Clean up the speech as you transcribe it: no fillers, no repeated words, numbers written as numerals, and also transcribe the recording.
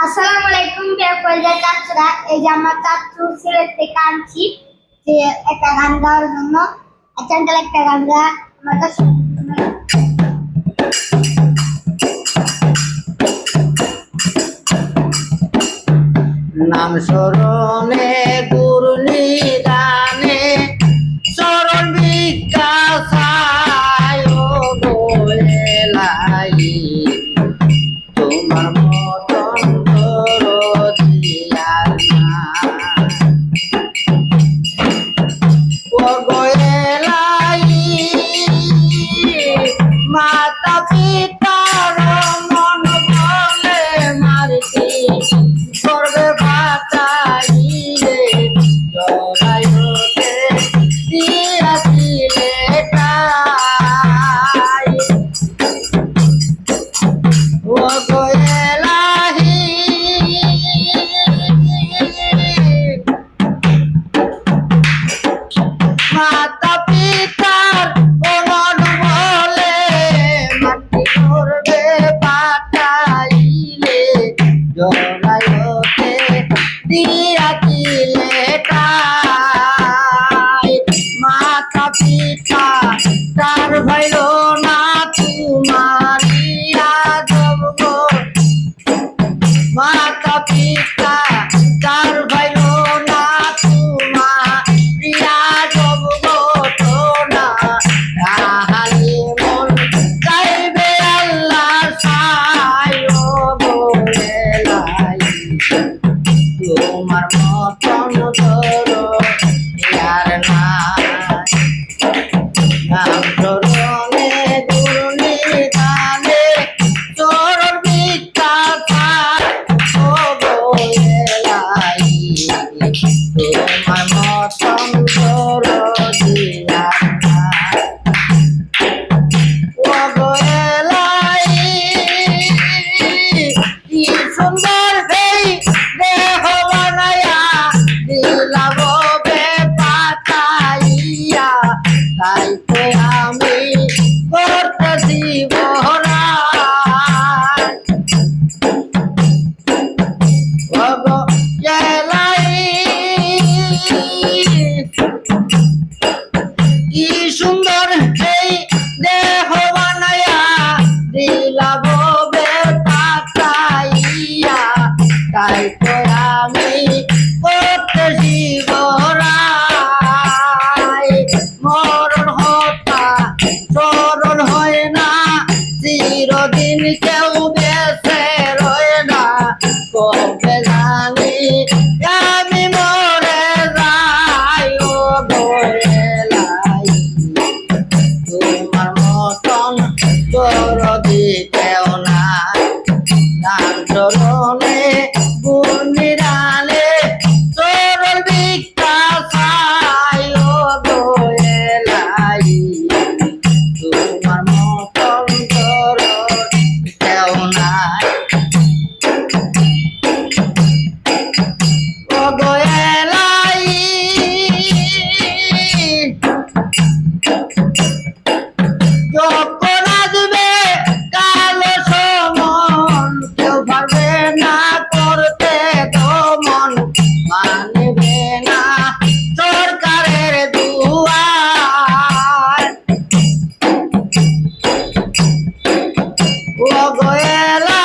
আসসালামু আলাইকুম কলেজের ছাত্ররা। এই যে আমার চাচু সিলেট থেকে আনছি যে একটা গান গাওয়ার জন্য। চ্যান্ডেল একটা গান গা আমার কাছে। নাম স্মরণে গুরু নিদানে চরণ বিকাশায় গোয়েলাই তোমার মতন দরদিয়ার ও গোয়েলাই মাতা পিতার মন বলে মারতি করবে বাতাইলে জড়াইতে দিয়াছিলে তাই ও গোয়েলাহি মাতা পিতার মন বলে মাটি করবে বাতাইলে জড়াইতে দিয়াছিলে তাই মাতা পিতা তার ভাইল না তোমারিয়া জব গো মাতা পিতা তার ভাইল না তোমারিয়া জব গো না রাহালি মন চাইবে আল্লাহ সায় গোয়েলাই তোমার মতন ধরো আর নাম ধরনে গুরু নিদানে চরণ বিকাশায় ও গোয়েলাই তোমার মতন ধরো ও গোয়েলাই কি সুন্দর এই দেহ বানায়া দিলাম পাতাইয়া তাই তো আমি করতেছি বহরাই ও গোয়েলাই কি সুন্দর এই দেহ বানায়া দিলাম পাতাইয়া তাই তো আমি করতেছি বহরাই মরণ হতা চরণ হয় না চিরদিন কেউ বেঁচে রয় না কবে জানি আমি মরে যাই ও গোয়েলাই তোমার মতন দরদি কেউ না নাম চরণে গুণ নিদানে চরণ বিকাশায় ও গোয়েলাই তোমার মতন দরদি কেউ নাই ও গোয়েলাই যখন আসবে কালো সমন কেউ পারবে না করতে দমন মানবে না সরকারের দুয়ার ও গোয়েল